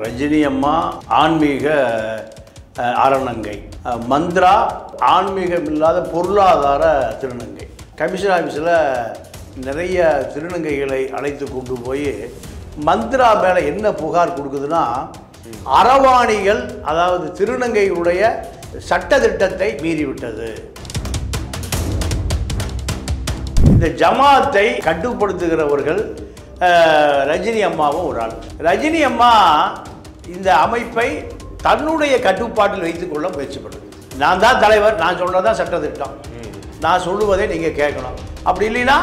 ரஜினி அம்மா ஆன்மீக அறநங்கை, மந்த்ரா ஆன்மீகம் இல்லாத பொருளாதார திருநங்கை. கமிஷன் ஆஃபீஸில் நிறைய திருநங்கைகளை அழைத்து கொண்டு போய் மந்த்ரா மேலே என்ன புகார் கொடுக்குதுன்னா, அறவாணிகள் அதாவது திருநங்கைகளுடைய சட்டத்திட்டத்தை மீறிவிட்டது. இந்த ஜமாத்தை கட்டுப்படுத்துகிறவர்கள் ரஜினி அம்மாவும் ஒரு ஆள். ரஜினி அம்மா இந்த அமைப்பை தன்னுடைய கட்டுப்பாட்டில் வைத்துக்கொள்ள முயற்சி பண்ணுது. நான் தான் தலைவர், நான் சொல்றதான் சட்டத்திட்டம், நான் சொல்லுவதை நீங்க கேட்கணும். அப்படி இல்லைன்னா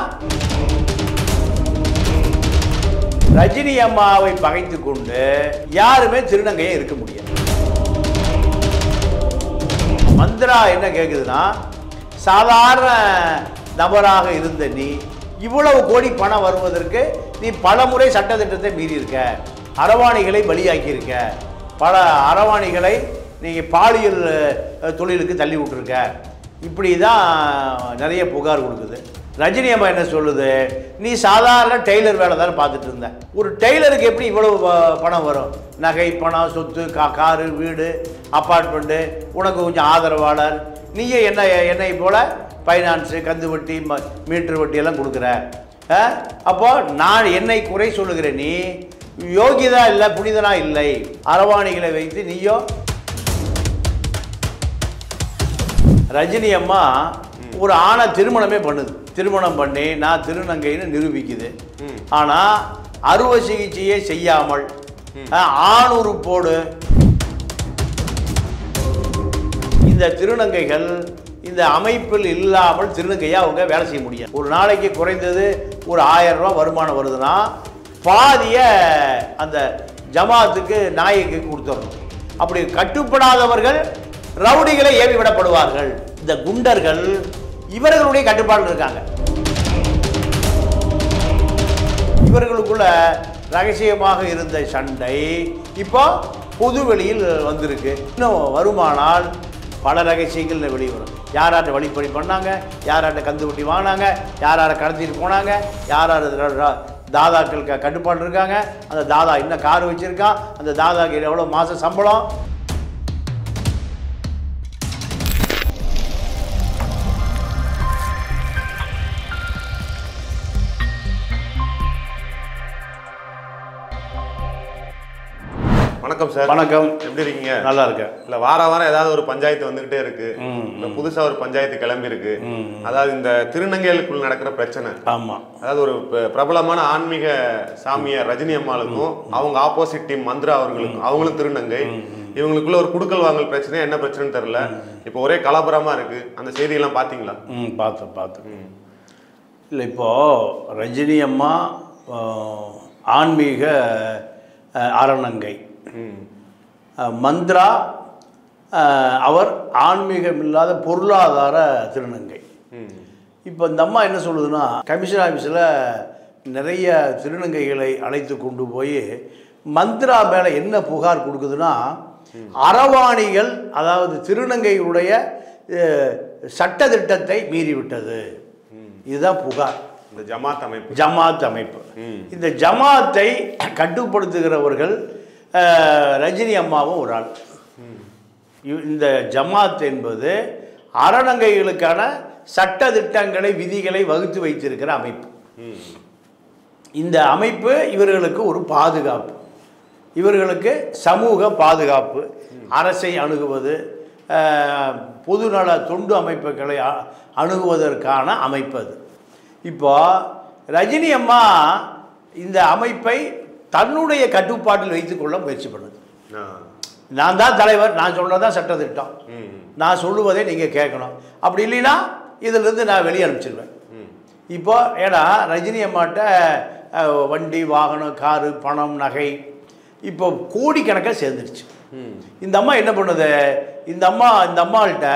ரஜினி அம்மாவை பகைத்து கொண்டு யாருமே திருநங்கையே இருக்க முடியாது. மந்த்ரா என்ன கேட்குதுன்னா, சாதாரண நபராக இருந்த நீ இவ்வளவு கோடி பணம் வருவதற்கு நீ பல முறை சட்டத்திட்டத்தை மீறியிருக்க, அறவாணிகளை பலியாக்கியிருக்க, பல அறவாணிகளை நீங்கள் பாலியல் தொழிலுக்கு தள்ளி விட்டுருக்க, இப்படி தான் நிறைய புகார் கொடுக்குது. ரஜினி அம்மா என்ன சொல்லுது, நீ சாதாரண டெய்லர் வேலை தானே பார்த்துட்டு இருந்த, ஒரு டெய்லருக்கு எப்படி இவ்வளவு பணம் வரும்? நகை, பணம், சொத்து, காரு, வீடு, அப்பார்ட்மெண்ட்டு, உனக்கு கொஞ்சம் ஆதரவாளர், நீயே என்னை போல் ஃபைனான்ஸு, கந்து வட்டி, மீட்ரு வட்டி எல்லாம் கொடுக்குற. அப்போ நான் என்னை குறை சொல்லுகிறேன், நீ யோகிதா இல்லை, புனிதனா இல்லை. அறவாணிகளை வைத்து நீயோ. ரஜினி அம்மா ஒரு ஆணை திருமணமே பண்ணுது. திருமணம் பண்ணி நான் திருநங்கைன்னு நிரூபிக்குது. ஆனால் அறுவை சிகிச்சையே செய்யாமல் ஆணுறுப்போடு இந்த திருநங்கைகள் இந்த அமைப்பில் இல்லாமல் திருநங்கையாக அவங்க வேலை செய்ய முடியாது. ஒரு நாளைக்கு குறைந்தது ஒரு 1000 ரூபா வருமானம் வருதுன்னா பாதிய அந்த ஜமாத்துக்கு நாயக்கு கொடுத்துடணும். அப்படி கட்டுப்படாதவர்கள் ரவுடிகளை ஏவி விடப்படுவார்கள். இந்த குண்டர்கள் இவர்களுடைய கட்டுப்பாடு இருக்காங்க. இவர்களுக்குள்ள ரகசியமாக இருந்த சண்டை இப்போ பொது வெளியில் வந்திருக்கு. இன்னும் வருமானால் பல ரகசியங்கள் வெளியே வரும். யாராட்ட வழிப்பறி பண்ணாங்க, யாராட்ட கந்து வட்டி வாங்கினாங்க, யாரார கடத்திட்டு போனாங்க, யாரார் தாதாக்கள் கட்டுப்பாடு இருக்காங்க, அந்த தாதா இன்னும் கார் வச்சுருக்கான், அந்த தாதாக்கு எவ்வளோ மாத சம்பளம். வணக்கம் சார். வணக்கம். எப்படி இருக்கீங்க? நல்லா இருக்கேன். இல்ல வாரம் ஏதாவது ஒரு பஞ்சாயத்து வந்துகிட்டே இருக்கு. புதுசா ஒரு பஞ்சாயத்து கிளம்பி இருக்கு. அதாவது இந்த திருநங்கைகளுக்குள்ள நடக்கிற பிரச்சனை. ஆமா. அதாவது ஒரு பிரபலமான ஆன்மீக சாமியார் ரஜினி அம்மாளுக்கும் அவங்க ஆப்போசிட் டீம் மந்த்ரா அவர்களுக்கும், அவங்களும் திருநங்கை, இவங்களுக்குள்ள ஒரு குடுக்கல் வாங்கல் பிரச்சனை. என்ன பிரச்சனைன்னு தெரியல. இப்போ ஒரே கலபரமா இருக்கு. அந்த செய்தியெல்லாம் பாத்தீங்களா? பார்த்தேன். இல்லை, இப்போ ரஜினி அம்மா ஆன்மீக அறநங்கை, மந்த்ரா அவர் ஆன்மீகம் இல்லாத பொருளாதார திருநங்கை. இப்போ இந்த அம்மா என்ன சொல்லுதுன்னா, கமிஷன் ஆஃபீஸில் நிறைய திருநங்கைகளை அழைத்து கொண்டு போய் மந்த்ரா மேலே என்ன புகார் கொடுக்குதுன்னா, அறவாணிகள் அதாவது திருநங்கைகளுடைய சட்டத்திட்டத்தை மீறிவிட்டது. இதுதான் புகார். இந்த ஜமாத் அமைப்பு. இந்த ஜமாத்தை கட்டுப்படுத்துகிறவர்கள் ரஜினி அம்மாவும் ஒரு ஆள். இந்த ஜமாத் என்பது அறநங்கைகளுக்கான சட்ட திட்டங்களை, விதிகளை வகுத்து வைத்திருக்கிற அமைப்பு. இந்த அமைப்பு இவர்களுக்கு ஒரு பாதுகாப்பு, இவர்களுக்கு சமூக பாதுகாப்பு, அரசை அணுகுவது, பொதுநல தொண்டு அமைப்புகளை அணுகுவதற்கான அமைப்பு அது. இப்போ ரஜினி அம்மா இந்த அமைப்பை தன்னுடைய கட்டுப்பாட்டில் வைத்துக்கொள்ள முயற்சி பண்ணுது. நான் தான் தலைவர், நான் சொல்றதான் சட்டத்திட்டம், நான் சொல்லுவதை நீங்கள் கேட்கணும். அப்படி இல்லைன்னா இதிலிருந்து நான் வெளியே அனுப்பிச்சிடுவேன். இப்போ ஏன்னா ரஜினி அம்மாட்ட வண்டி, வாகனம், காரு, பணம், நகை இப்போ கோடிக்கணக்காக சேர்ந்துருச்சு. இந்த அம்மா என்ன பண்ணுது, இந்த அம்மாள்கிட்ட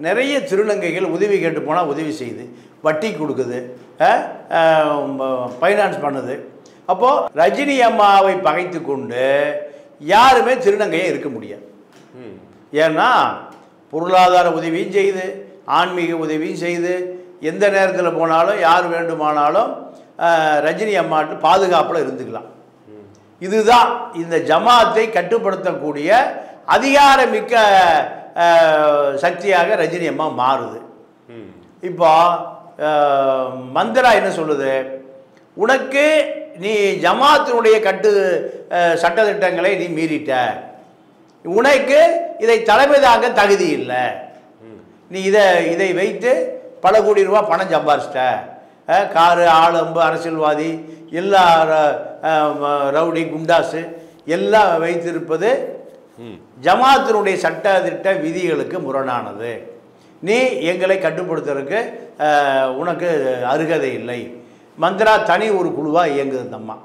நிறைய திருநங்கைகள் உதவி கேட்டு போனால் உதவி செய்யுது, வட்டி கொடுக்குது, ஃபைனான்ஸ் பண்ணுது. அப்போது ரஜினி அம்மாவை பகைத்து கொண்டு யாருமே திருநங்கையே இருக்க முடியாது. ஏன்னா பொருளாதார உதவியும் செய்யுது, ஆன்மீக உதவியும் செய்யுது, எந்த நேரத்தில் போனாலும் யார் வேண்டுமானாலும் ரஜினி அம்மாட்டு பாதுகாப்பில் இருந்துக்கலாம். இதுதான் இந்த ஜமாத்தை கட்டுப்படுத்தக்கூடிய அதிகாரமிக்க சக்தியாக ரஜினி அம்மா மாறுது. இப்போ மந்திரா என்ன சொல்லுது, உனக்கு நீ ஜமாத்தினுடைய சட்டத்திட்டங்களை நீ மீறிட்ட, உனக்கு இதை தலைமை தாங்க தகுதி இல்லை, நீ இதை வைத்து பல கோடி ரூபா பணம் சம்பாரிச்சிட்ட, காரு ஆளம்பு அரசியல்வாதி எல்லா ரவுடி குண்டாசு எல்லாம் வைத்திருப்பது ஜமாத்தினுடைய சட்டத்திட்ட விதிகளுக்கு முரணானது, நீ எங்களை கட்டுப்படுத்துறதுக்கு உனக்கு அருகதை இல்லை. மந்திரா தனி ஒரு குழுவாக இயங்குது. இந்த அம்மா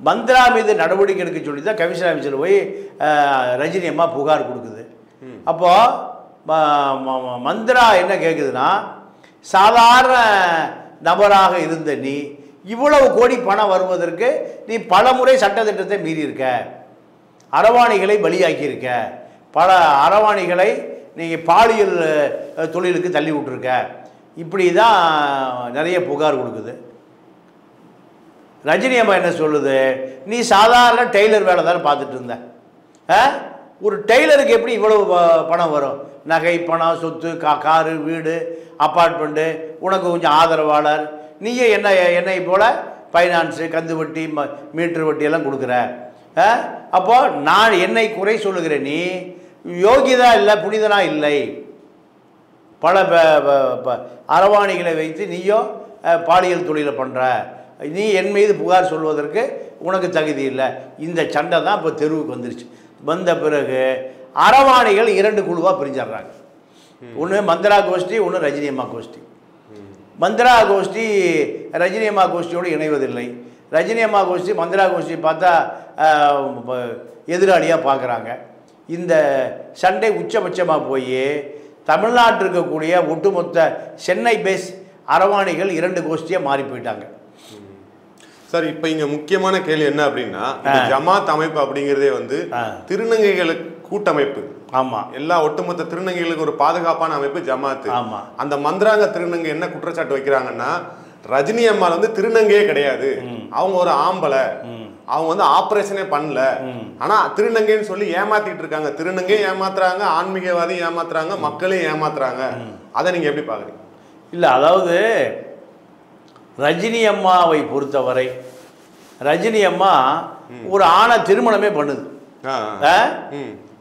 மந்திரா மீது நடவடிக்கை எடுக்க சொல்லி தான் கமிஷன் ஆஃபீஸில் போய் ரஜினி அம்மா புகார் கொடுக்குது. அப்போது மந்திரா என்ன கேட்குதுன்னா, சாதாரண நபராக இருந்த நீ இவ்வளவு கோடி பணம் வருவதற்கு நீ பல முறை சட்டத்திட்டத்தை மீறியிருக்க, அரவாணிகளை பலியாக்கியிருக்க, பல அரவாணிகளை நீங்கள் பாலியல் தொழிலுக்கு தள்ளி விட்டுருக்க, இப்படி தான் நிறைய புகார் கொடுக்குது. ரஜினி அம்மா என்ன சொல்லுது, நீ சாதாரண டெய்லர் வேலை தானே பார்த்துட்டு இருந்த, ஒரு டெய்லருக்கு எப்படி இவ்வளவு பணம் வரும், நகை பணம் சொத்து காரு வீடு அப்பார்ட்மெண்ட்டு, உனக்கு கொஞ்சம் ஆதரவாளர், நீயே என்னை போல் ஃபைனான்ஸு கந்து வட்டி மீட்ரு வட்டியெல்லாம் கொடுக்குற, அப்போது நான் என்னை குறை சொல்லுகிறேன், நீ யோகிதா இல்லை புனிதனா இல்லை, பல அரவாணிகளை வைத்து நீயோ பாலியல் தொழிலை பண்ணுற, நீ என் மீது புகார் சொல்வதற்கு உனக்கு தகுதி இல்லை. இந்த சண்டை தான் இப்போ தெருவுக்கு வந்துருச்சு. வந்த பிறகு அரவாணிகள் 2 குழுவாக பிரிஞ்சிடுறாங்க. ஒன்று மந்திரா கோஷ்டி, ஒன்று ரஜினி அம்மா கோஷ்டி. மந்திரா கோஷ்டி ரஜினி அம்மா கோஷ்டியோடு இணைவதில்லை. ரஜினி அம்மா கோஷ்டி மந்திரா கோஷ்டி பார்த்தா எதிராளியாக பார்க்குறாங்க. இந்த சண்டை உச்சபட்சமாக போய் தமிழ்நாட்டில் இருக்கக்கூடிய ஒட்டுமொத்த சென்னை பேஸ் அரவாணிகள் 2 கோஷ்டியாக மாறி போயிட்டாங்க. சார், இப்போ இங்கே முக்கியமான கேள்வி என்ன அப்படின்னா, ஜமாத் அமைப்பு அப்படிங்கிறதே வந்து திருநங்கைகளுக்கு கூட்டமைப்பு. ஆமாம், எல்லா ஒட்டுமொத்த திருநங்கைகளுக்கு ஒரு பாதுகாப்பான அமைப்பு ஜமாத்து. ஆமாம். அந்த மந்திராங்க திருநங்கை என்ன குற்றச்சாட்டு வைக்கிறாங்கன்னா, ரஜினி அம்மாள் வந்து திருநங்கையே கிடையாது, அவங்க ஒரு ஆம்பளை, அவங்க வந்து ஆபரேஷனே பண்ணல, ஆனா திருநங்கைன்னு சொல்லி ஏமாத்திட்டு இருக்காங்க. திருநங்கையும் ஏமாத்துறாங்க, ஆன்மீகவாதி ஏமாத்துறாங்க, மக்களையும் ஏமாத்துறாங்க. அதை நீங்க எப்படி பாக்குறீங்க? இல்லை, அதாவது ரஜினி அம்மாவை பொறுத்தவரை ரஜினி அம்மா ஒரு ஆணை திருமணமே பண்ணுது,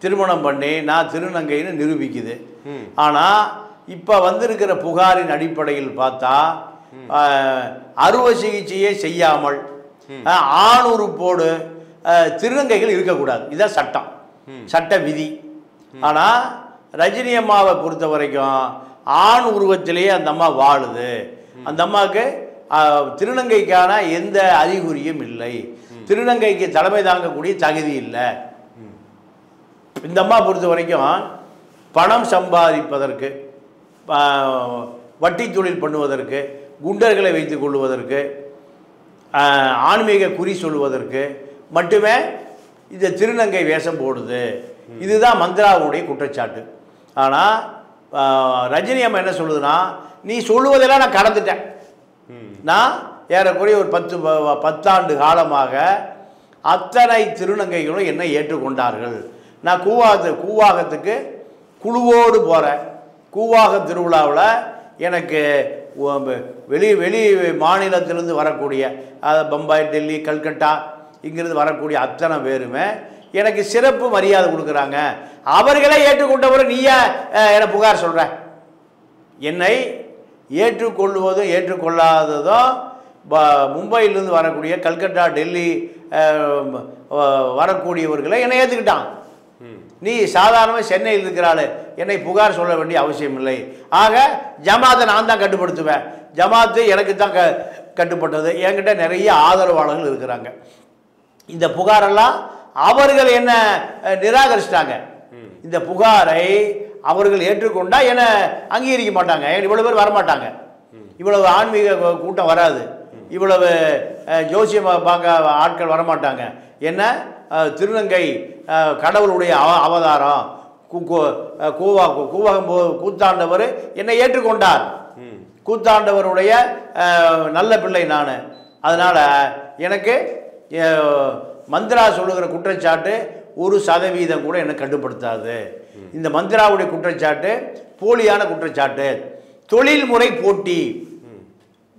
திருமணம் பண்ணி நான் திருநங்கைன்னு நிரூபிக்குது. ஆனால் இப்போ வந்திருக்கிற புகாரின் அடிப்படையில் பார்த்தா அறுவை சிகிச்சையே செய்யாமல் ஆண் உறுப்போடு திருநங்கைகள் இருக்கக்கூடாது, இதுதான் சட்டம், சட்ட விதி. ஆனால் ரஜினி அம்மாவை பொறுத்த வரைக்கும் ஆண் உருவத்திலேயே அந்த அம்மா வாழுது. அந்த அம்மாவுக்கு திருநங்கைக்கான எந்த அறிகுறியும் இல்லை, திருநங்கைக்கு தலைமை தாங்கக்கூடிய தகுதி இல்லை. இந்த அம்மா பொறுத்த வரைக்கும் பணம் சம்பாதிப்பதற்கு, வட்டி தொழில் பண்ணுவதற்கு, குண்டர்களை வைத்துக் கொள்வதற்கு, ஆன்மீக குறி சொல்வதற்கு மட்டுமே இந்த திருநங்கை வேஷம் போடுது. இதுதான் மந்திராவுடைய குற்றச்சாட்டு. ஆனால் ரஜினி அம்மா என்ன சொல்லுதுன்னா, நீ சொல்லுவதெல்லாம் நான் கடந்துட்டேன், நான் ஏறக்குறைய ஒரு 10 காலமாக அத்தனை திருநங்கைகளும் என்னை ஏற்றுக்கொண்டார்கள். நான் கூவாகத்துக்கு குழுவோடு போகிறேன். கூவாகம் திருவிழாவில் எனக்கு வெளி மாநிலத்திலிருந்து வரக்கூடிய பம்பாய், டெல்லி, கல்கட்டா இங்கிருந்து வரக்கூடிய அத்தனை பேருமே எனக்கு சிறப்பு மரியாதை கொடுக்குறாங்க. அவர்களே ஏற்றுக்கொண்டவரை நீயே என்னை புகார் சொல்கிற? என்னை ஏற்றுக்கொள்வதும் ஏற்றுக்கொள்ளாததும் மும்பையிலிருந்து வரக்கூடிய கல்கட்டா, டெல்லி வரக்கூடியவர்களை என்னை ஏற்றுக்கிட்டான். நீ சாதாரணமாக சென்னையில் இருக்கிறாள், என்னை புகார் சொல்ல வேண்டிய அவசியம் இல்லை. ஆக ஜமாத்தை நான் தான் கட்டுப்படுத்துவேன், ஜமாத்து எனக்கு தான் கட்டுப்பட்டது, என்கிட்ட நிறைய ஆதரவாளர்கள் இருக்கிறாங்க. இந்த புகாரெல்லாம் அவர்கள் என்ன நிராகரிச்சிட்டாங்க. இந்த புகாரை அவர்கள் ஏற்றுக்கொண்டால் என்னை அங்கீகரிக்க மாட்டாங்க, இவ்வளவு பேர் வரமாட்டாங்க, இவ்வளவு ஆன்மீக கூட்டம் வராது, இவ்வளவு ஜோசியம் பார்க்க ஆட்கள் வரமாட்டாங்க. என்ன திருநங்கை கடவுளுடைய அவதாரம், கூவகம் கூத்தாண்டவர் என்னை ஏற்றுக்கொண்டார், கூத்தாண்டவருடைய நல்ல பிள்ளை நான், அதனால் எனக்கு மந்த்ரா சொல்லுகிற குற்றச்சாட்டு 1% கூட எனக்கு கட்டுப்படுத்தாது. இந்த மந்த்ராவுடைய குற்றச்சாட்டு போலியான குற்றச்சாட்டு. தொழில்முறை போட்டி.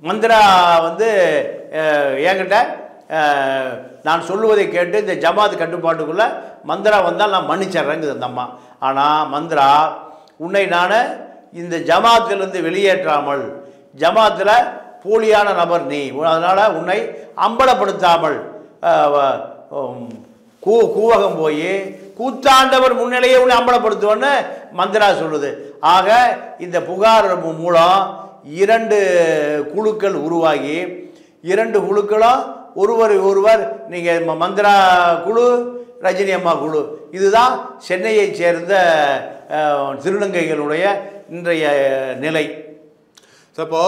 மந்த்ரா வந்து என்கிட்ட நான் சொல்லுவதை கேட்டு இந்த ஜமாத் கட்டுப்பாட்டுக்குள்ளே மந்த்ரா வந்தால் நான் மன்னிச்சிட்றேங்குது அந்த அம்மா. ஆனால் மந்த்ரா, உன்னை நான் இந்த ஜமாத்திலிருந்து வெளியேற்றாமல், ஜமாத்தில் போலியான நபர் நீ, அதனால் உன்னை அம்பலப்படுத்தாமல் கூவகம் போய் கூத்தாண்டவர் முன்னிலையே உன்னை அம்பலப்படுத்துவோன்னு மந்த்ரா சொல்லுது. ஆக இந்த புகார் மூலம் 2 குழுக்கள் உருவாகி 2 குழுக்களும் ஒருவர் நீங்கள் மந்த்ரா குழு, ரஜினி அம்மா குழு, இதுதான் சென்னையைச் சேர்ந்த திருநங்கைகளுடைய இன்றைய நிலை. இப்போ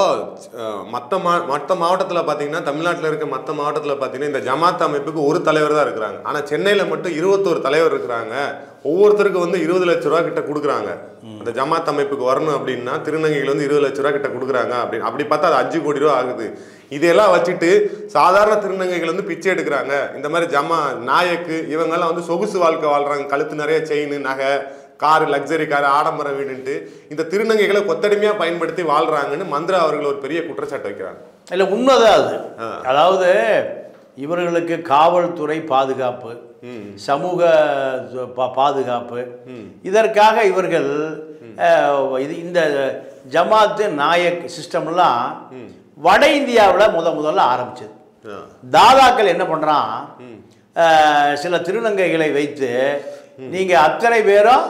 மற்ற மாவட்டத்தில் பார்த்தீங்கன்னா, தமிழ்நாட்டில் இருக்க மற்ற மாவட்டத்தில் பார்த்தீங்கன்னா இந்த ஜமாத் அமைப்புக்கு ஒரு தலைவர் தான் இருக்கிறாங்க. ஆனால் சென்னையில் மட்டும் 21 தலைவர் இருக்கிறாங்க. ஒவ்வொருத்தருக்கு வந்து 20 லட்ச ரூபா கிட்ட கொடுக்குறாங்க. அந்த ஜமாத் அமைப்புக்கு வரணும் அப்படின்னா திருநங்கைகள் வந்து 20 லட்ச ரூபா கிட்ட கொடுக்குறாங்க. அப்படி பார்த்தா அது 5 கோடி ரூபா ஆகுது. இதெல்லாம் வச்சுட்டு சாதாரண திருநங்கைகள் வந்து பிச்சை எடுக்கிறாங்க. இந்த மாதிரி நாயக்கு இவங்கெல்லாம் வந்து சொகுசு வாழ்க்கை வாழ்றாங்க. கழுத்து நிறைய செயின், நகை, காரு, லக்ஸரி காரு, ஆடம்பர வீடுன்ட்டு இந்த திருநங்கைகளை கொத்தடிமையா பயன்படுத்தி வாழ்றாங்கன்னு மந்த்ரா அவர்கள் ஒரு பெரிய குற்றச்சாட்டு வைக்கிறாங்க. இல்லை, உண்மைதான் அது. அதாவது இவர்களுக்கு காவல்துறை பாதுகாப்பு, சமூக பாதுகாப்பு, இதற்காக இவர்கள் இந்த ஜமாத்து நாயக் சிஸ்டம்லாம் வட இந்தியாவில் முதல்ல ஆரம்பிச்சது. தாதாக்கள் என்ன பண்றான், சில திருநங்கைகளை வைத்து நீங்க அத்தனை பேரும்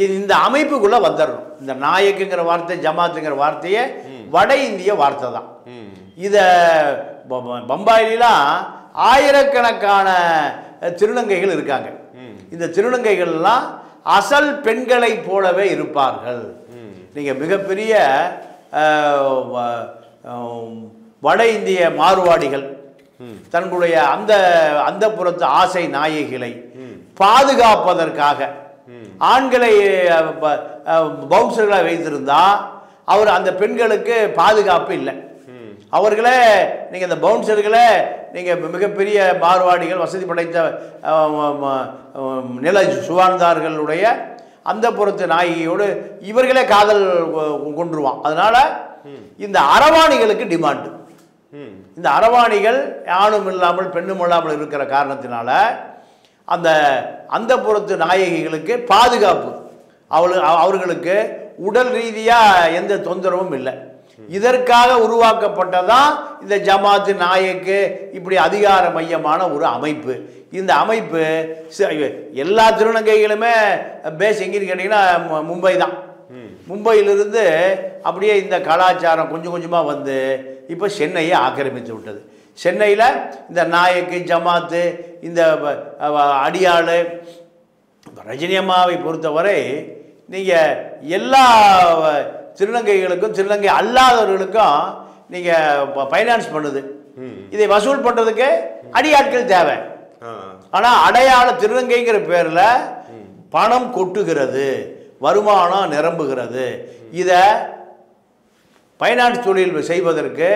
இந்த அமைப்புக்குள்ள வந்துடணும். இந்த நாயக்குங்கிற வார்த்தை, ஜமாத்துங்கிற வார்த்தையே வட இந்திய வார்த்தை தான். இத பம்பாயிலாம் ஆயிரக்கணக்கான திருநங்கைகள் இருக்காங்க. இந்த திருநங்கைகள்லாம் அசல் பெண்களை போலவே இருப்பார்கள். நீங்க மிகப்பெரிய வட இந்திய மார்வாடிகள் தங்களுடைய அந்த புறத்து ஆசை நாயகிகளை பாதுகாப்பதற்காக ஆண்களை பவுன்சர்களை வைத்திருந்தா அவர் அந்த பெண்களுக்கு பாதுகாப்பு இல்லை. அவர்களே நீங்கள் இந்த பவுன்சர்களை நீங்கள் மிகப்பெரிய மார்வாடிகள், வசதி படைத்த நில சுவார்ந்தார்களுடைய அந்த புறத்து நாயகியோடு இவர்களே காதல் கொண்டுருவான். அதனால இந்த அரவாணிகளுக்கு டிமாண்டு. இந்த அரவாணிகள் ஆணும் இல்லாமல் பெண்ணும் இல்லாமல் இருக்கிற காரணத்தினால அந்த புறத்து நாயகிகளுக்கு பாதுகாப்பு, அவர்களுக்கு உடல் ரீதியாக எந்த தொந்தரவும் இல்லை. இதற்காக உருவாக்கப்பட்டதான் இந்த ஜமாத்து நாயக்கு இப்படி அதிகார மையமான ஒரு அமைப்பு. இந்த அமைப்பு எல்லா திருநங்கைகளுமே பேஸ் எங்கேன்னு கேட்டிங்கன்னா மும்பை தான். மும்பையிலிருந்து அப்படியே இந்த கலாச்சாரம் கொஞ்சம் கொஞ்சமாக வந்து இப்போ சென்னையை ஆக்கிரமித்து விட்டது. சென்னையில் இந்த நாயக்கு, ஜமாத்து, இந்த அடியாள், ரஜினி அம்மாவை பொறுத்தவரை நீங்கள் எல்லா திருநங்கைகளுக்கும் திருநங்கை அல்லாதவர்களுக்கும் நீங்கள் ஃபைனான்ஸ் பண்ணுது. இதை வசூல் பண்ணுறதுக்கு அடியாட்கள் தேவை. ஆனால் அடையாள திருநங்கைங்கிற பேரில் பணம் கொட்டுகிறது, வருமானம் நிரம்புகிறது. இதை ஃபைனான்ஸ் தொழில் செய்வதற்கு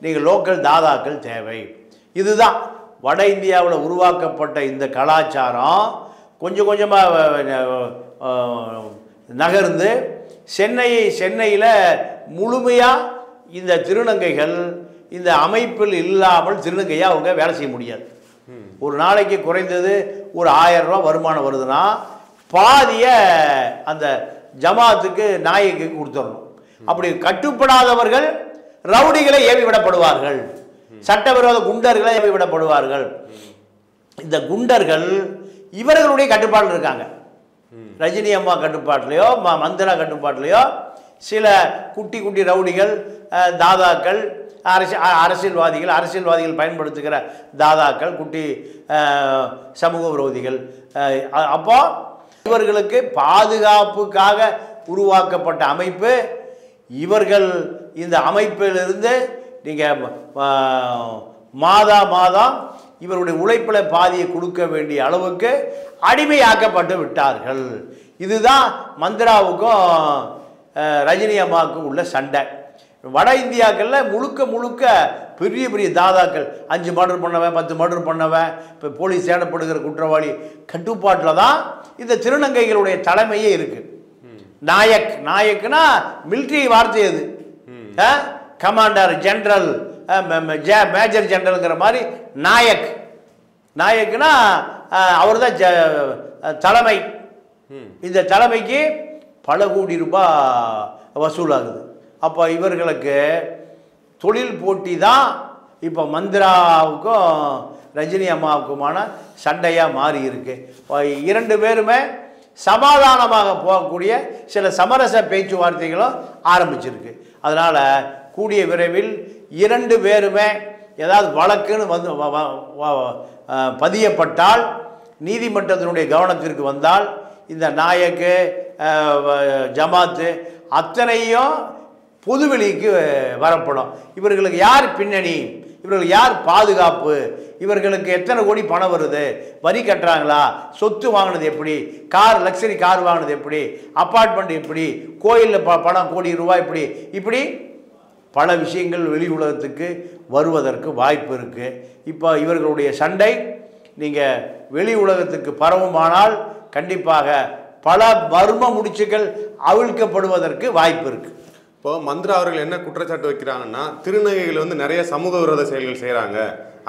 நீங்கள் லோக்கல் தாதாக்கள் தேவை. இதுதான் வட இந்தியாவில் உருவாக்கப்பட்ட இந்த கலாச்சாரம் கொஞ்சம் கொஞ்சமாக நகர்ந்து சென்னையில் முழுமையாக இந்த திருநங்கைகள் இந்த அமைப்பில் இல்லாமல் திருநங்கையாக அவங்க வேலை செய்ய முடியாது. ஒரு நாளைக்கு குறைந்தது ஒரு 1000 ரூபா வருமானம் வருதுன்னா பாதியை அந்த ஜமாத்துக்கு நாயக்கு கொடுத்துடணும். அப்படி கட்டுப்படாதவர்கள் ரவுடிகளை ஏவி விடப்படுவார்கள், சட்டவிரோத குண்டர்களை ஏவி விடப்படுவார்கள். இந்த குண்டர்கள் இவர்களுடைய கட்டுப்பாட்டில் இருக்காங்க. ரஜினி அம்மா கட்டுப்பாட்டிலையோ மந்திரா கட்டுப்பாட்டிலையோ சில குட்டி குட்டி ரவுடிகள், தாதாக்கள், அரசியல்வாதிகள் பயன்படுத்துகிற தாதாக்கள், குட்டி சமூக விரோதிகள். அப்போ இவர்களுக்கு பாதுகாப்புக்காக உருவாக்கப்பட்ட அமைப்பு. இவர்கள் இந்த அமைப்பிலிருந்து நீங்கள் மாதம் இவருடைய உழைப்பில் பாதியை கொடுக்க வேண்டிய அளவுக்கு அடிமையாக்கப்பட்டு விட்டார்கள். இதுதான் மந்திராவுக்கும் ரஜினி அம்மாவுக்கும் உள்ள சண்டை. வட இந்தியாக்களில் முழுக்க பெரிய பெரிய தாதாக்கள் 5 மர்டர் பண்ணவன் 10 மர்டர் பண்ணவன் இப்போ போலீஸ் தேடப்படுகிற குற்றவாளி கட்டுப்பாட்டில் தான் இந்த திருநங்கைகளுடைய தலைமையே இருக்குது. நாயக்னா மிலிட்ரி வார்த்தை அது. கமாண்டர் ஜெனரல் மேஜர் ஜெனரலுங்கிற மாதிரி நாயக்னா அவர் தான் தலைமை. இந்த தலைமைக்கு பல கோடி ரூபாய் வசூலாகுது. அப்போ இவர்களுக்கு தொழில் போட்டி தான் இப்போ மந்திராவுக்கும் ரஜினி அம்மாவுக்குமான சண்டையாக மாறி இருக்கு. 2 பேருமே சமாதானமாக போகக்கூடிய சில சமரச பேச்சுவார்த்தைகளும் ஆரம்பிச்சிருக்கு. அதனால் கூடிய விரைவில் 2 பேருமே ஏதாவது வழக்குன்னு வந்து பதியப்பட்டால், நீதிமன்றத்தினுடைய கவனத்திற்கு வந்தால், இந்த நாயக்கு ஜமாத்து அத்தனையும் பொதுவெளிக்கு வரப்படும். இவர்களுக்கு யார் பின்னணி, இவர்களுக்கு யார் பாதுகாப்பு, இவர்களுக்கு எத்தனை கோடி பணம் வருது, வரி கட்டுறாங்களா, சொத்து வாங்கினது எப்படி, லக்ஸரி கார் வாங்கினது எப்படி, அப்பார்ட்மெண்ட் எப்படி, கோயிலில் பணம் கோடி ரூபாய் இப்படி பல விஷயங்கள் வெளி உலகத்துக்கு வருவதற்கு வாய்ப்பு இருக்குது. இப்போ இவர்களுடைய சண்டை நீங்கள் வெளி உலகத்துக்கு பரவுமானால் கண்டிப்பாக பல மர்ம முடிச்சுகள் அவிழ்க்கப்படுவதற்கு வாய்ப்பு இருக்குது. இப்போ மந்திரா அவர்கள் என்ன குற்றச்சாட்டு வைக்கிறாங்கன்னா, திருநங்கைகள் வந்து நிறைய சமூக விரோத செயல்கள் செய்கிறாங்க.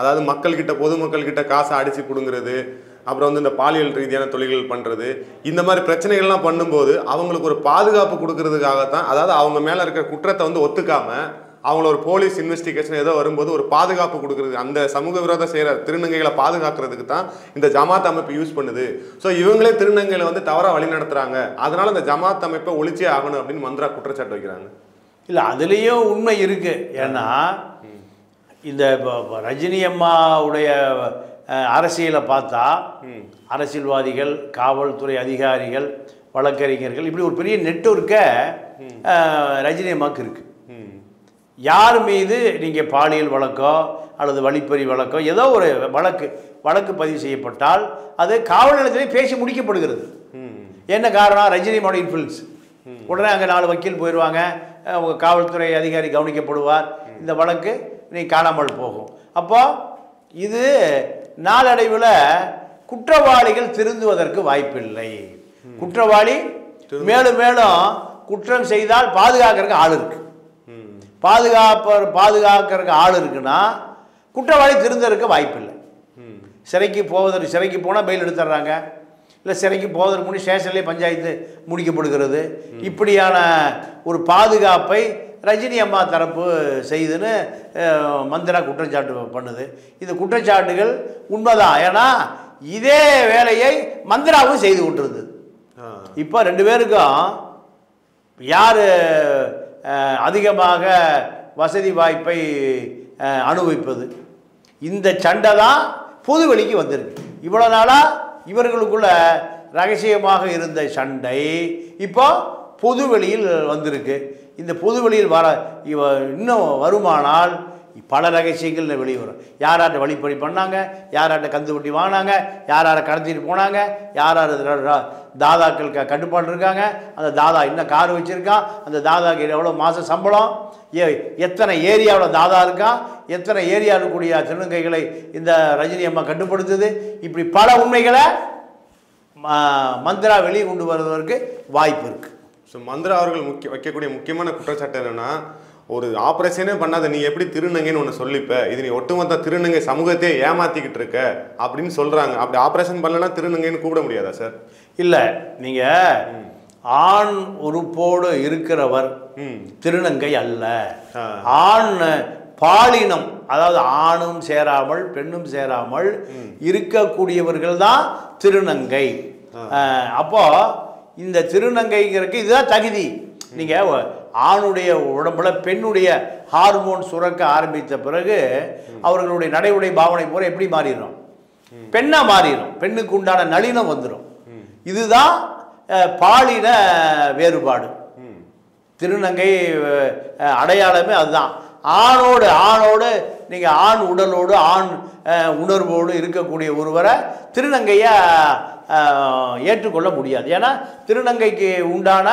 அதாவது மக்கள்கிட்ட பொதுமக்கள்கிட்ட காசை அடித்து கொடுங்கிறது, அப்புறம் வந்து இந்த பாலியல் ரீதியான தொழில்கள் பண்ணுறது, இந்த மாதிரி பிரச்சனைகள்லாம் பண்ணும்போது அவங்களுக்கு ஒரு பாதுகாப்பு கொடுக்கறதுக்காகத்தான், அதாவது அவங்க மேலே இருக்கிற குற்றத்தை வந்து ஒத்துக்காமல் அவங்கள ஒரு போலீஸ் இன்வெஸ்டிகேஷன் ஏதோ வரும்போது ஒரு பாதுகாப்பு கொடுக்குறது, அந்த சமூக விரோத செய்கிற திருநங்கைகளை பாதுகாக்கிறதுக்கு தான் இந்த ஜமாத் அமைப்பு யூஸ் பண்ணுது. ஸோ இவங்களே திருநங்கைகளை வந்து தவறாக வழி நடத்துகிறாங்க, அதனால் இந்த ஜமாத் அமைப்பை ஒழிச்சே ஆகணும் அப்படின்னு மந்திரா குற்றச்சாட்டு வைக்கிறாங்க. இல்லை, அதுலேயும் உண்மை இருக்குது. ஏன்னா இந்த ரஜினி அம்மாவுடைய அரசியலை பார்த்தா அரசியல்வாதிகள், காவல்துறை அதிகாரிகள், வழக்கறிஞர்கள், இப்படி ஒரு பெரிய நெட்வொர்க்கை ரஜினி அம்மாவுக்கு இருக்குது. யார் மீது நீங்கள் பாலியல் வழக்கோ அல்லது வழிப்பறி வழக்கோ ஏதோ ஒரு வழக்கு பதிவு செய்யப்பட்டால் அது காவல் நிலையத்திலே பேசி முடிக்கப்படுகிறது. என்ன காரணம்? ரஜினி அம்மாவோட இன்ஃப்ளூயன்ஸ். உடனே அங்கே 4 வக்கீல் போயிடுவாங்க, காவல்துறை அதிகாரி கவனிக்கப்படுவார், இந்த வழக்கு நீ காணாமல் போகும். அப்போ இது நாளடைவில் குற்றவாளிகள் திருந்துவதற்கு வாய்ப்பில்லை. குற்றவாளி மேலும் மேலும் குற்றம் செய்தால் பாதுகாக்கிறதுக்கு ஆள் இருக்கு, பாதுகாக்கிறதுக்கு ஆள் இருக்குன்னா குற்றவாளி திருந்தறதுக்கு வாய்ப்பில்லை. சிறைக்கு போனால் பெயில் எடுத்துடுறாங்க, இல்லை சிறைக்கு போவதற்கு முன்னாடி ஸ்டேஷன்லேயே பஞ்சாயத்து முடிக்கப்படுகிறது. இப்படியான ஒரு பாதுகாப்பை ரஜினி அம்மா தரப்பு செய்துன்னு மந்திரா குற்றச்சாட்டு பண்ணுது. இந்த குற்றச்சாட்டுகள் உண்மைதான். ஏன்னா இதே வேலையை மந்திராவும் செய்து கொண்டிருந்தது. இப்போ 2 பேருக்கும் யார் அதிகமாக வசதி வாய்ப்பை அனுபவிப்பது, இந்த சண்டை தான் பொதுவெளிக்கு வந்திருக்கு. இவ்வளோ நாளாக இவர்களுக்குள்ள ரகசியமாக இருந்த சண்டை இப்போ பொதுவெளியில் வந்திருக்கு. இந்த பொதுவெளியில் இன்னும் வருமானால் பல ரகசியங்கள் வெளியே வரும். யாராட்ட வழிப்பறி பண்ணாங்க, யாராட்ட கந்து வட்டி வாங்கினாங்க, யாரார கடத்திட்டு போனாங்க, யாரார் தாதாக்கள் கட்டுப்பாடு இருக்காங்க, அந்த தாதா இன்னும் கார் வச்சுருக்கான், அந்த தாதாக்கு எவ்வளோ மாத சம்பளம், எத்தனை ஏரியாவில் தாதா இருக்கான், எத்தனை ஏரியா இருக்கக்கூடிய திருநங்கைகளை இந்த ரஜினி அம்மா கட்டுப்படுத்துது. இப்படி பல உண்மைகளை மந்திரா வெளியே கொண்டு வருவதற்கு வாய்ப்பு இருக்குது. ஸோ மந்திரா அவர்கள் வைக்கக்கூடிய முக்கியமான குற்றச்சாட்டு என்னென்னா, ஒரு ஆப்ரேஷனே பண்ணாத நீ எப்படி திருநங்கைன்னு ஒன்று சொல்லிப்ப, இது நீ ஒட்டுமொத்த திருநங்கை சமூகத்தையே ஏமாற்றிக்கிட்டு இருக்க அப்படின்னு சொல்கிறாங்க. அப்படி ஆப்ரேஷன் பண்ணலன்னா திருநங்கைன்னு கூப்பிட முடியாதா சார்? இல்லை, நீங்கள் ஆண் உறுப்போடு இருக்கிறவர் திருநங்கை அல்ல. ஆண் பாலினம், அதாவது ஆணும் சேராமல் பெண்ணும் சேராமல் இருக்கக்கூடியவர்கள் தான் திருநங்கை. அப்போ இந்த திருநங்கைங்கிறதுக்கு இதுதான் தகுதி. நீங்கள் ஆணுடைய உடம்புல பெண்ணுடைய ஹார்மோன் சுரக்க ஆரம்பித்த பிறகு அவர்களுடைய நடை உடை பாவனை பூரா எப்படி மாறிடும்? பெண்ணாக மாறிடும். பெண்ணுக்கு உண்டான நளினம் வந்துடும். இதுதான் பாலின வேறுபாடு. திருநங்கை அடையாளமே அதுதான். ஆணோடு நீங்கள் ஆண் உடலோடு ஆண் உணர்வோடு இருக்கக்கூடிய ஒருவரை திருநங்கையை ஏற்றுக்கொள்ள முடியாது. ஏன்னா திருநங்கைக்கு உண்டான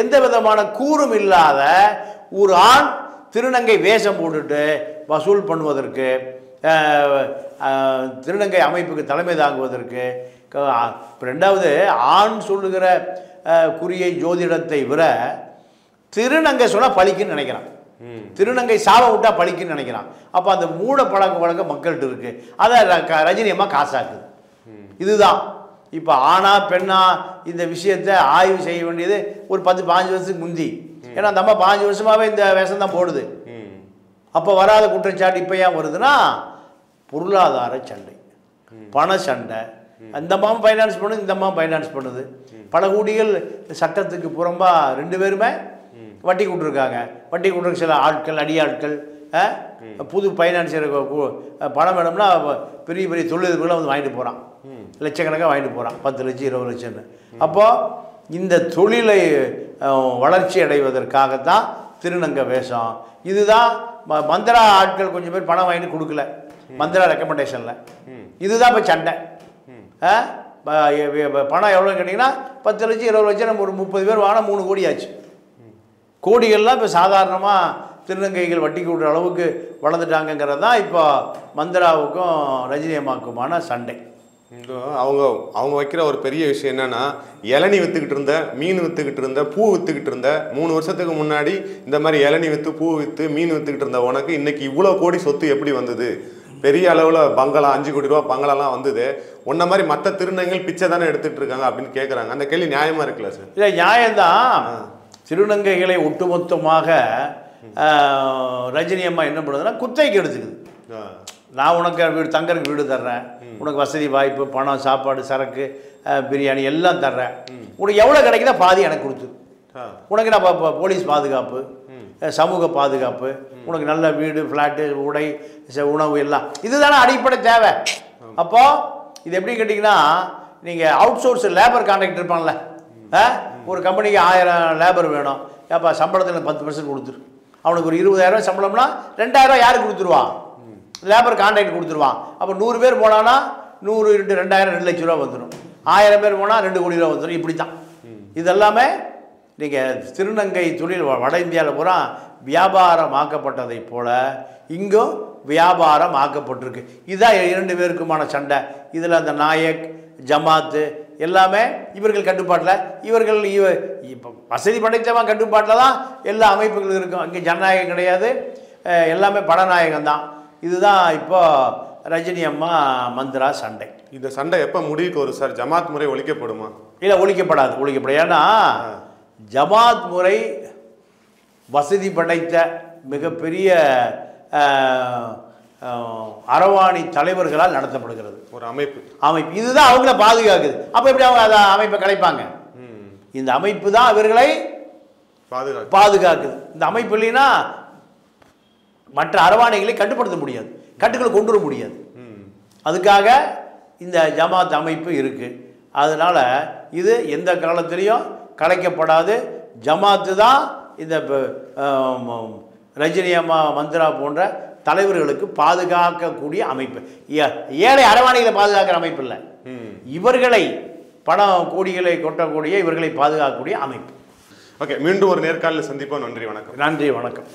எந்த விதமான கூறும் இல்லாத ஒரு ஆண் திருநங்கை வேஷம் போட்டுட்டு வசூல் பண்ணுவதற்கு, திருநங்கை அமைப்புக்கு தலைமை தாங்குவதற்கு. ரெண்டாவது, ஆண் சொல்லுகிற குறியை ஜோதிடத்தை விட திருநங்கை சொன்னால் பழிக்குன்னு நினைக்கிறான். திருநங்கை சாப விட்டா பழிக்குன்னு நினைக்கிறான். அப்போ அந்த மூட பழக்க வழக்கம் மக்கள்கிட்ட இருக்கு. அதை ரஜினி அம்மா காசாக்குது. இதுதான் இப்போ ஆணா பெண்ணா இந்த விஷயத்தை ஆய்வு செய்ய வேண்டியது ஒரு 10-15 வருஷத்துக்கு முந்தி. ஏன்னா அந்த அம்மா 5 வருஷமாகவே இந்த வேஷம் தான் போடுது. அப்போ வராத குற்றச்சாட்டு இப்போ ஏன் வருதுன்னா பொருளாதார சண்டை, பண சண்டை. அந்த அம்மா ஃபைனான்ஸ் பண்ணுது, இந்த அம்மா ஃபைனான்ஸ் பண்ணுது. பல கோடிகள் சட்டத்துக்கு புறம்பாக 2 பேருமே வட்டி கொடுத்துருக்காங்க. வட்டி கொடுக்குற சில ஆட்கள், அடியாட்கள், புது ஃபைனான்சியர் பணம் வேணும்னா பெரிய பெரிய தொழிலதிபர்களை வந்து வாங்கிட்டு போகிறான். லட்சக்கணக்காக வாங்கிட்டு போகிறான், 10 லட்சம் 20 லட்சம்னு. அப்போது இந்த தொழிலை வளர்ச்சி அடைவதற்காகத்தான் திருநங்கை வேஷம். இதுதான் மந்திரா ஆட்கள் கொஞ்சம் பேர் பணம் வாங்கிட்டு கொடுக்கல மந்திரா ரெக்கமெண்டேஷனில். இதுதான் இப்போ சண்டை. பணம் எவ்வளோன்னு கேட்டிங்கன்னா 10 லட்சம் 20 லட்சம், நம்ம ஒரு 30 பேர் வாங்கினா 3 கோடி ஆச்சு. கோடிகள்லாம் இப்போ சாதாரணமாக திருநங்கைகள் வட்டி கூடுற அளவுக்கு வளர்ந்துட்டாங்கங்கிறது தான் இப்போ மந்திராவுக்கும் ரஜினி அம்மாவுக்குமான சண்டை. அவங்க வைக்கிற ஒரு பெரிய விஷயம் என்னன்னா, இளநி வித்துக்கிட்டு இருந்த, மீன் வித்துக்கிட்டு இருந்த, பூ வித்துக்கிட்டு இருந்த, 3 வருஷத்துக்கு முன்னாடி இந்த மாதிரி இளநி வித்து, பூ வித்து, மீன் வித்துக்கிட்டு இருந்த உனக்கு இன்னைக்கு இவ்வளோ கோடி சொத்து எப்படி வந்தது? பெரிய அளவில் பங்களா, 5 கோடி ரூபா பங்களாலாம் வந்தது. உன்ன மாதிரி மற்ற திருநங்கைகள் பிச்சை தானே எடுத்துட்டு இருக்காங்க அப்படின்னு கேட்குறாங்க. அந்த கேள்வி நியாயமா இருக்குல்ல சார்? இல்லை, நியாயம்தான். திருநங்கைகளை ஒட்டுமொத்தமாக ரஜினி அம்மா என்ன பண்ணுதுன்னா குத்தைக்கு எடுத்துக்குது. நான் உனக்கு வீடு, தங்கறதுக்கு வீடு தர்றேன், உனக்கு வசதி வாய்ப்பு, பணம், சாப்பாடு, சரக்கு, பிரியாணி எல்லாம் தர்றேன். உனக்கு எவ்வளோ கிடைக்குதோ பாதி எனக்கு கொடுத்து, உனக்கு நான் போலீஸ் பாதுகாப்பு, சமூக பாதுகாப்பு, உனக்கு நல்ல வீடு, ஃப்ளாட்டு, உடை, உணவு எல்லாம் இதுதானே அடிப்படை தேவை. அப்போது இது எப்படி கேட்டிங்கன்னா, நீங்கள் அவுட் சோர்ஸ் லேபர் கான்ட்ராக்ட் இருப்பான்ல, ஒரு கம்பெனிக்கு 1000 லேபர் வேணும், ஏப்பா சம்பளத்தில் 10% கொடுத்துரு. அவனுக்கு ஒரு 20,000 சம்பளம்னா 2,000 யாருக்கு கொடுத்துருவான்? லேபர் கான்ட்ராக்ட் கொடுத்துருவான். அப்போ 100 பேர் போனான்னா 100 × 2,000 2 லட்ச ரூபா வந்துடும். 1000 பேர் போனால் 2 கோடி ரூபா வந்துடும். இப்படி தான் இதெல்லாமே. நீங்கள் திருநங்கை தொழில் வட இந்தியாவில் பூரா வியாபாரமாக்கப்பட்டதை போல இங்கும் வியாபாரம் ஆக்கப்பட்டிருக்கு. இதுதான் 2 பேருக்குமான சண்டை. இதில் அந்த நாயக், ஜமாத்து எல்லாமே இவர்கள் கட்டுப்பாட்டில், இவர்கள் இப்போ வசதி படைத்தவன் கட்டுப்பாட்டில் தான் எல்லா அமைப்புகளும் இருக்கும். அங்கே ஜனநாயகம் கிடையாது, எல்லாமே படநாயகம் தான். இதுதான் இப்போ ரஜினி அம்மா மந்திரா சண்டை. இந்த சண்டை எப்போ முடிவுக்கு வரும் சார்? ஜமாத் முறை ஒழிக்கப்படுமா? இல்லை, ஒழிக்கப்படாது. ஏன்னா ஜமாத் முறை வசதி படைத்த மிகப்பெரிய அரவாணி தலைவர்களால் நடத்தப்படுகிறது ஒரு அமைப்பு. இதுதான் அவங்கள பாதுகாக்குது. அப்போ எப்படி அவங்க அதை அமைப்பை கலைப்பாங்க? இந்த அமைப்பு தான் அவர்களை பாதுகாக்குது. இந்த அமைப்பு இல்லைன்னா மற்ற அரவாணிகளை கட்டுப்படுத்த முடியாது, கட்டுக்களை கொண்டு வர முடியாது. அதுக்காக இந்த ஜமாத் அமைப்பு இருக்குது. அதனால் இது எந்த காலத்திலையும் கலைக்கப்படாது. ஜமாத்து தான் இந்த ரஜினி அம்மா, மந்திரா போன்ற தலைவர்களுக்கு பாதுகாக்கக்கூடிய அமைப்பு. ஏழை அரவாணிகளை பாதுகாக்கிற அமைப்பு இல்லை, இவர்களை பணம் கோடிகளை கொட்டக்கூடிய இவர்களை பாதுகாக்கக்கூடிய அமைப்பு. ஓகே, மீண்டும் ஒரு நேர்காணலில் சந்திப்போம். நன்றி, வணக்கம். நன்றி, வணக்கம்.